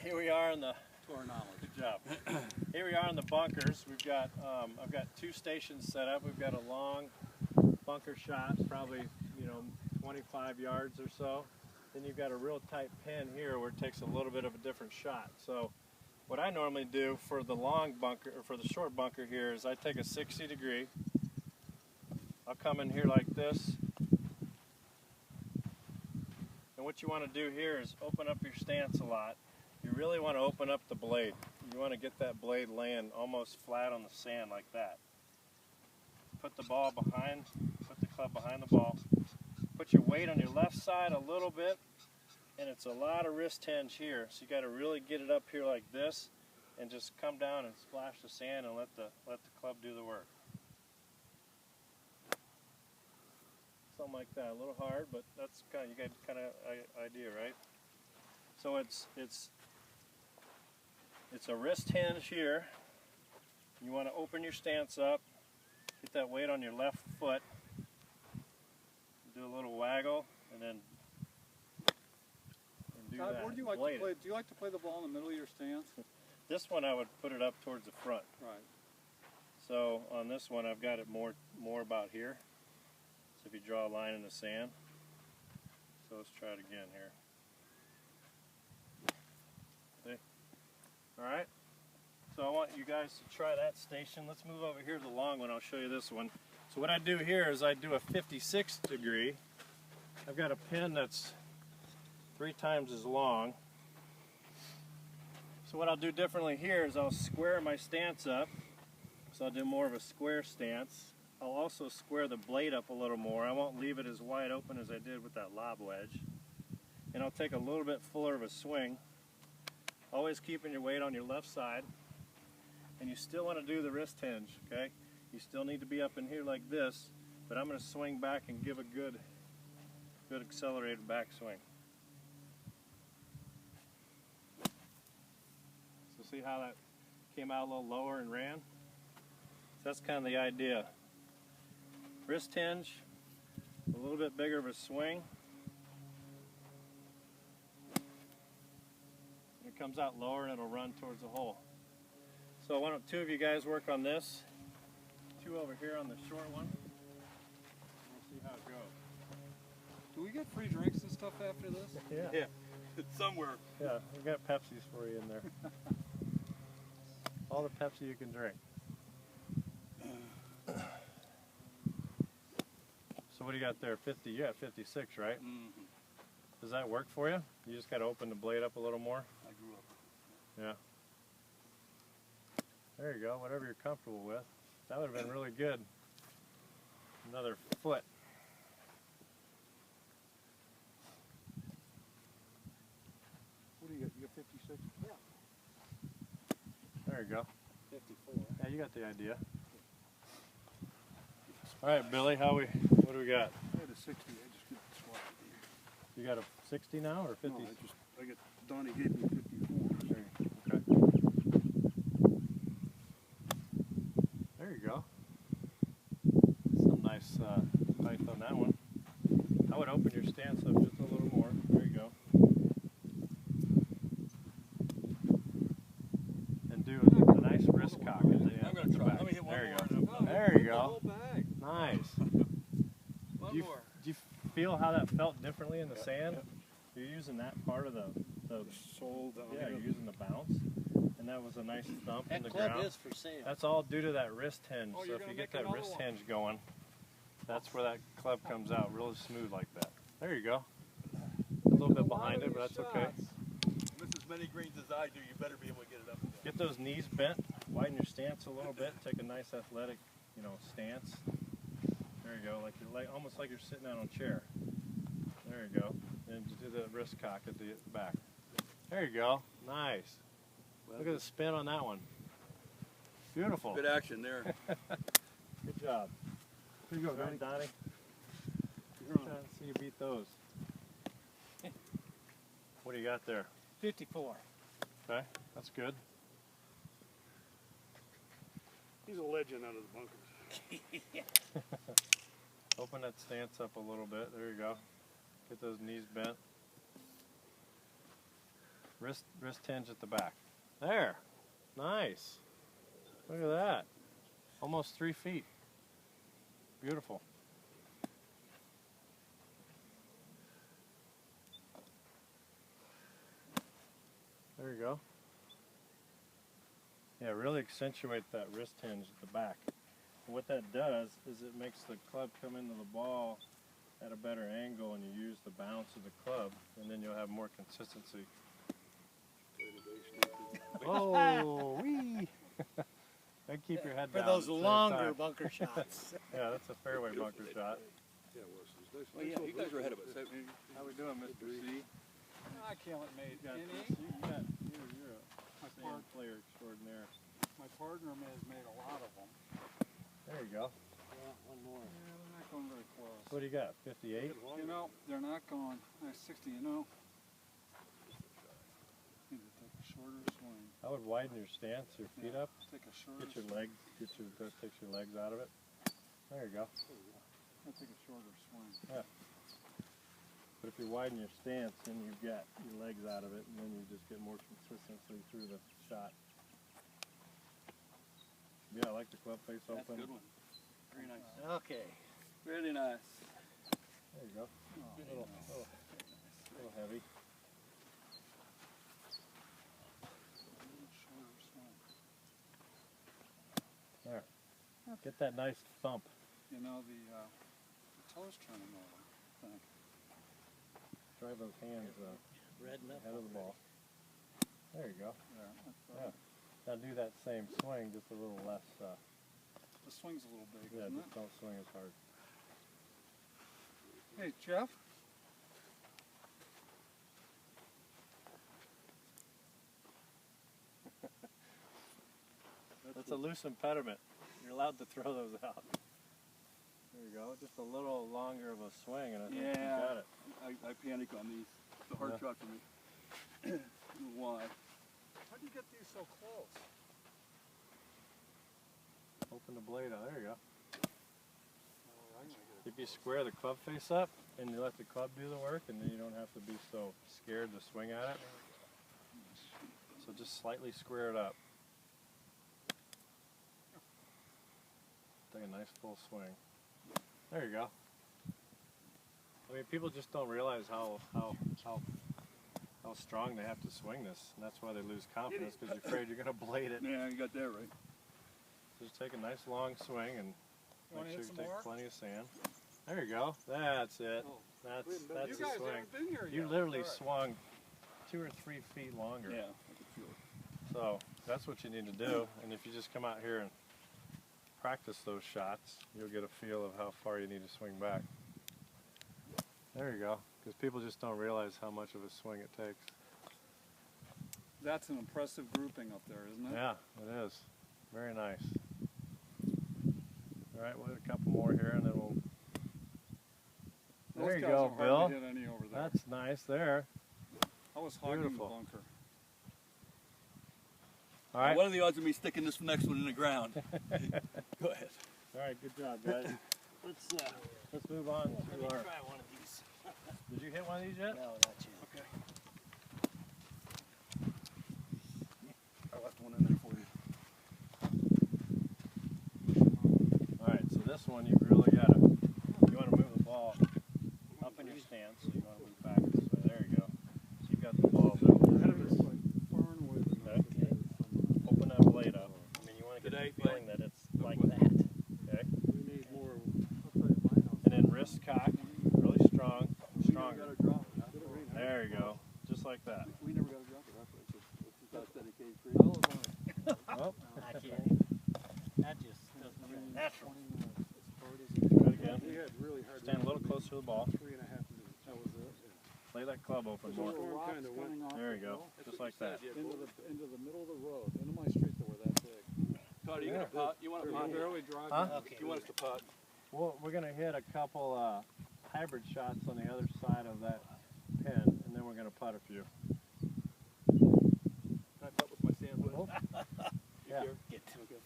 Here we are in the To our knowledge. good job. Here we are in the bunkers. We've got I've got 2 stations set up. We've got a long bunker shot, probably 25 yards or so. Then you've got a real tight pen here where it takes a little bit of a different shot. So what I normally do for the long bunker, or for the short bunker here, is I take a 60 degree. I'll come in here like this. And what you want to do here is open up your stance a lot. You really want to open up the blade. You want to get that blade laying almost flat on the sand like that. Put the ball behind, put the club behind the ball. Put your weight on your left side a little bit, and it's a lot of wrist hinge here. So you got to really get it up here like this, and just come down and splash the sand and let the club do the work. Something like that. A little hard, but that's you got kind of idea, right? So it's a wrist hinge here. You want to open your stance up, get that weight on your left foot, do a little waggle, and then do Todd, that. where do you like to play? Do you like to play the ball in the middle of your stance? This one I would put it up towards the front. Right. So on this one I've got it more about here. So if you draw a line in the sand. So let's try it again here. See? Alright. So I want you guys to try that station. Let's move over here to the long one. I'll show you this one. So what I do here is I do a 56 degree. I've got a pin that's 3 times as long. So what I'll do differently here is I'll square my stance up. So I'll do more of a square stance. I'll also square the blade up a little more. I won't leave it as wide open as I did with that lob wedge. And I'll take a little bit fuller of a swing. Always keeping your weight on your left side. And you still want to do the wrist hinge, okay? You still need to be up in here like this, but I'm going to swing back and give a good accelerated back swing. So see how that came out a little lower and ran? So that's kind of the idea. Wrist hinge, a little bit bigger of a swing. It comes out lower and it'll run towards the hole. So why don't 2 of you guys work on this? 2 over here on the short one. We'll see how it goes. Do we get free drinks and stuff after this? Yeah. It's somewhere. Yeah, we got Pepsis for you in there. All the Pepsi you can drink. So what do you got there? 50? You got 56, right? Mm-hmm. Does that work for you? You just got to open the blade up a little more? I grew up. Yeah. There you go, whatever you're comfortable with. That would have been really good. Another foot. What do you got? You got 56? Yeah. There you go. 54. Yeah, you got the idea. All right, Billy, what do we got? I had a 60. I just did the swap. You got a 60 now or 50? No, I got Donnie gave me 54. Okay. There you go. Some nice height on that one. I would open your stance up just a little more. There you go. And do a nice wrist cock at the end. I'm going to try. Back. Let me hit one there more. You go. There you go. Nice. One more. Do you feel how that felt differently in the sand? You're using that part of the sole down yeah, here. you're using the bounce, and that was a nice thump in the That club ground. is for sale. That's all due to that wrist hinge. Oh, So you're if you gonna get make that another wrist one. hinge going, that's where that club comes out really smooth like that. There you go. A little bit behind it, but that's okay. Miss as many greens as I do, you better be able to get it up and down. Get those knees bent, widen your stance a little bit, take a nice athletic, stance. There you go, like almost like you're sitting out on a chair. There you go. And do the wrist cock at the back. There you go. Nice. Look at the spin on that one. Beautiful. Good action there. Good job. Here you go, Donnie. Donnie. I'm trying to see you beat those. What do you got there? 54. Okay, that's good. He's a legend out of the bunkers. Open that stance up a little bit. There you go. Get those knees bent. Wrist hinge at the back. There. Nice. Look at that. Almost 3 feet. Beautiful. There you go. Yeah, really accentuate that wrist hinge at the back. And what that does is it makes the club come into the ball at a better angle, and you use the bounce of the club, and then you'll have more consistency. Oh, wee! And keep your head for down. those longer bunker shots. Yeah, that's a fairway bunker shot. Well, yeah, you guys are ahead of us. How we doing, Mr. C? I can't make You're a sand player extraordinaire. My partner has made a lot of them. There you go. One more. Yeah, they're not going very close. What do you got, 58? You know, they're not going. 60, you know. Need to take a shorter swing. I would widen your stance, your feet up. Take a shorter Get your legs, takes your legs out of it. There you go. I'll take a shorter swing. Yeah. But if you widen your stance, then you've got your legs out of it, and then you just get more consistency through the shot. Yeah, I like the club face open. That's a good one. Very nice. Okay. Really nice. There you go. Oh, A little heavy. shorter swing. There. Get that nice thump. You know, the toes turning over. I think. Drive those hands Redden up. ahead of the ball. There you go. There, that's Yeah. better. Now do that same swing, just a little less. The swing's a little big, Yeah, isn't just don't swing as hard. it? Hey, Jeff. That's a loose impediment. You're allowed to throw those out. There you go. Just a little longer of a swing, and I think you got it. I panic on these. It's a hard Yeah. shot for me. I don't know why? How do you get these so close? Open the blade out. There you go. Oh, I'm gonna get If you square the club face up and you let the club do the work, and then you don't have to be so scared to swing at it. So just slightly square it up. Take a nice full swing. There you go. I mean, people just don't realize how strong they have to swing this, and that's why they lose confidence, because you're afraid you're going to blade it. Yeah, you got that right. Just take a nice long swing and wanna make sure hit you some take more? plenty of sand. There you go. That's it. Oh. That's you the guys swing. haven't been here You yet. literally All right. swung 2 or 3 feet longer. Yeah, I can feel it. So that's what you need to do. And if you just come out here and practice those shots, you'll get a feel of how far you need to swing back. There you go. Because people just don't realize how much of a swing it takes. That's an impressive grouping up there, isn't it? Yeah, it is. Very nice. All right, we'll hit a couple more here, and then we'll. Those There you guys go, are hard Bill. to hit any over there. That's nice there. I was hogging beautiful. the bunker. All right. What are the odds of me sticking this next one in the ground? Go ahead. All right, good job, guys. Let's move on to our. Try one of these. Did you hit one of these yet? No, not yet. Okay. I left one in there for you. All right, so this one you really gotta. You want to move the ball up in your stance, so you want to move back this way. There you go. So you've got the ball Ahead of us, like far and away. Okay. Open that blade up. I mean, you want to get Today, the feeling that it's like that. Okay. We need more. I'll tell you my house. And then wrist cock, really strong, stronger. Got a drop. There you go. Just like that. We never got a drop. That's dedicated for Oh, I can't. That just doesn't sound natural. try it again. We had really hard. Stand a little closer to the ball. 3.5 minutes. That was it. Lay that club open more. Storm kind of went There you go. Just like that. into the middle of the road, into my street that were that big. Todd, you Yeah. got a pot? You want a pot? Barely driving. Huh? Okay. You want us to pot? Well, we're gonna hit a couple hybrid shots on the other side of that pin, and then we're gonna putt a few. Can I putt with my sand? Oh. Yeah. Here. Get Okay.